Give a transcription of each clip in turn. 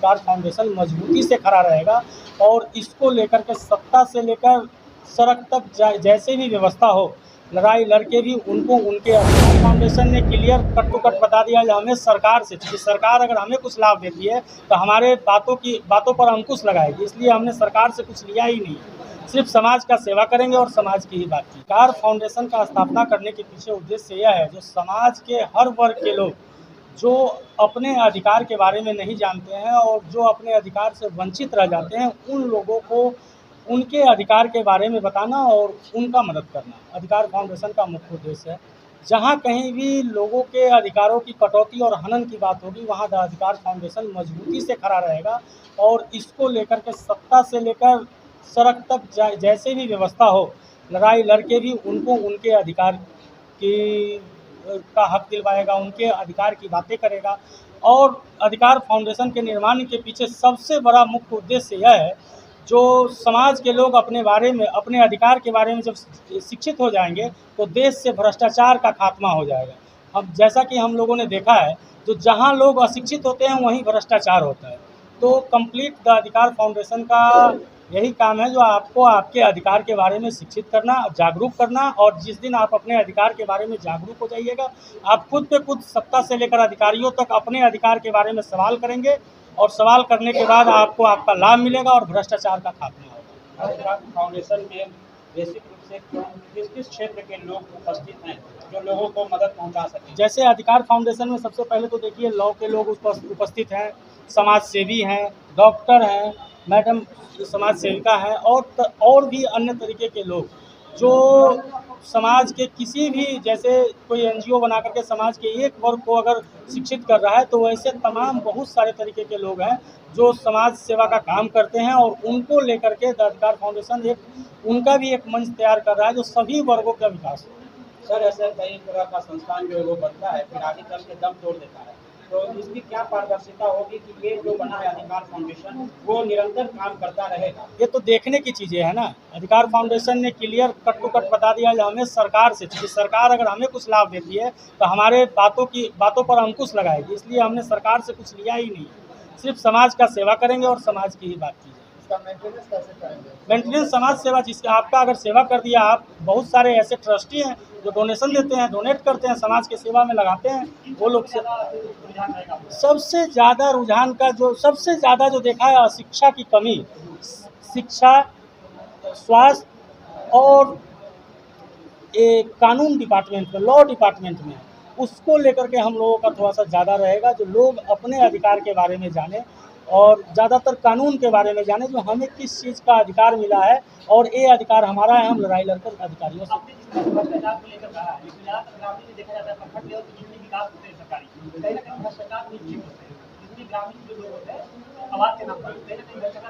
अधिकार फाउंडेशन मजबूती से खड़ा रहेगा और इसको लेकर के सत्ता से लेकर सड़क तक जैसे भी व्यवस्था हो, लड़ाई लड़के भी उनको उनके अधिकार फाउंडेशन ने क्लियर कट टू कट बता दिया है हमें सरकार से, क्योंकि सरकार अगर हमें कुछ लाभ देती है तो हमारे बातों पर अंकुश लगाएगी, इसलिए हमने सरकार से कुछ लिया ही नहीं, सिर्फ समाज का सेवा करेंगे और समाज की ही बात की। अधिकार फाउंडेशन का स्थापना करने के पीछे उद्देश्य यह है, जो समाज के हर वर्ग के लोग जो अपने अधिकार के बारे में नहीं जानते हैं और जो अपने अधिकार से वंचित रह जाते हैं, उन लोगों को उनके अधिकार के बारे में बताना और उनका मदद करना अधिकार फाउंडेशन का मुख्य उद्देश्य है। जहाँ कहीं भी लोगों के अधिकारों की कटौती और हनन की बात होगी, वहाँ द अधिकार फाउंडेशन मजबूती से खड़ा रहेगा और इसको लेकर के सत्ता से लेकर सड़क तक जैसे भी व्यवस्था हो, लड़ाई लड़के भी उनको उनके अधिकार की का हक दिलवाएगा, उनके अधिकार की बातें करेगा। और अधिकार फाउंडेशन के निर्माण के पीछे सबसे बड़ा मुख्य उद्देश्य यह है, जो समाज के लोग अपने बारे में, अपने अधिकार के बारे में जब शिक्षित हो जाएंगे तो देश से भ्रष्टाचार का खात्मा हो जाएगा। अब जैसा कि हम लोगों ने देखा है, तो जहां लोग अशिक्षित होते हैं वहीं भ्रष्टाचार होता है। तो कंप्लीट द अधिकार फाउंडेशन का यही काम है, जो आपको आपके अधिकार के बारे में शिक्षित करना, जागरूक करना, और जिस दिन आप अपने अधिकार के बारे में जागरूक हो जाइएगा, आप खुद पे खुद सत्ता से लेकर अधिकारियों तक अपने अधिकार के बारे में सवाल करेंगे और सवाल करने के बाद आपको आपका लाभ मिलेगा और भ्रष्टाचार का खात्मा होगा। अधिकार फाउंडेशन में बेसिक रूप से किस किस क्षेत्र के लोग उपस्थित हैं जो लोगों को मदद पहुंचा सकें? जैसे अधिकार फाउंडेशन में सबसे पहले तो देखिए लॉ के लोग उपस्थित हैं, समाज सेवी हैं, डॉक्टर हैं, मैडम समाज सेविका हैं, और भी अन्य तरीके के लोग जो समाज के किसी भी, जैसे कोई एनजीओ बना करके समाज के एक वर्ग को अगर शिक्षित कर रहा है, तो वैसे तमाम बहुत सारे तरीके के लोग हैं जो समाज सेवा का काम करते हैं और उनको लेकर के द अधिकार फाउंडेशन उनका भी एक मंच तैयार कर रहा है जो सभी वर्गों का विकास हो। सर, ऐसे कई तरह का संस्थान जो है वो बनता है, फिर आगे चल के दम तोड़ देता है, तो इसकी क्या पारदर्शिता होगी कि ये जो बना है अधिकार फाउंडेशन वो निरंतर काम करता रहेगा? ये तो देखने की चीज़ें है ना। अधिकार फाउंडेशन ने क्लियर कट टू कट बता दिया है हमें सरकार से, क्योंकि सरकार अगर हमें कुछ लाभ देती है तो हमारे बातों पर अंकुश लगाएगी, इसलिए हमने सरकार से कुछ लिया ही नहीं, सिर्फ समाज का सेवा करेंगे और समाज की ही बात की। मेंटेनेंस कैसे करेंगे? मेंटेनेंस समाज सेवा, जिसके आपका अगर सेवा कर दिया, आप बहुत सारे ऐसे ट्रस्टी हैं जो डोनेशन देते हैं, डोनेट करते हैं, समाज के सेवा में लगाते हैं, वो लोग सबसे ज़्यादा रुझान का जो सबसे ज़्यादा जो देखा है, शिक्षा की कमी, शिक्षा, स्वास्थ्य और कानून डिपार्टमेंट में, लॉ डिपार्टमेंट में, उसको लेकर के हम लोगों का थोड़ा सा ज़्यादा रहेगा, जो लोग अपने अधिकार के बारे में जाने और ज़्यादातर कानून के बारे में जाने, जो हमें किस चीज़ का अधिकार मिला है और ये अधिकार हमारा है, हम लड़ाई लड़कर अधिकारियों से।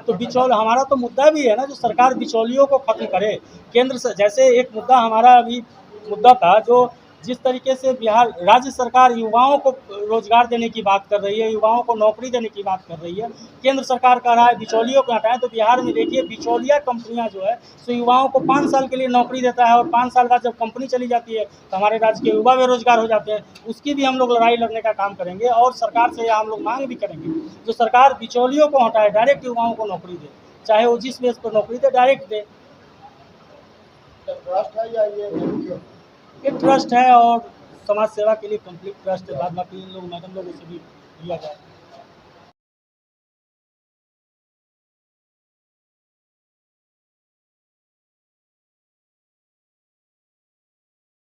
तो हमारा तो मुद्दा भी है ना, जो सरकार बिचौलियों को खत्म करे। केंद्र से जैसे एक मुद्दा हमारा अभी मुद्दा था, जो जिस तरीके से बिहार राज्य सरकार युवाओं को रोजगार देने की बात कर रही है, युवाओं को नौकरी देने की बात कर रही है, केंद्र सरकार कह रहा है बिचौलियों को हटाएं, तो बिहार में देखिए बिचौलिया कंपनियां जो है सो युवाओं को 5 साल के लिए नौकरी देता है और 5 साल बाद जब कंपनी चली जाती है तो हमारे राज्य के युवा बेरोजगार हो जाते हैं। उसकी भी हम लोग लड़ाई लड़ने का काम करेंगे और सरकार से हम लोग मांग भी करेंगे, जो सरकार बिचौलियों को हटाए, डायरेक्ट युवाओं को नौकरी दे, चाहे वो जिस बेस पर नौकरी दे, डायरेक्ट दे। ट्रस्ट है या ये ट्रस्ट है और समाज सेवा के लिए कंप्लीट ट्रस्ट है, बाद बाकी इन लोग मैडम लोगों से भी लिया जाए।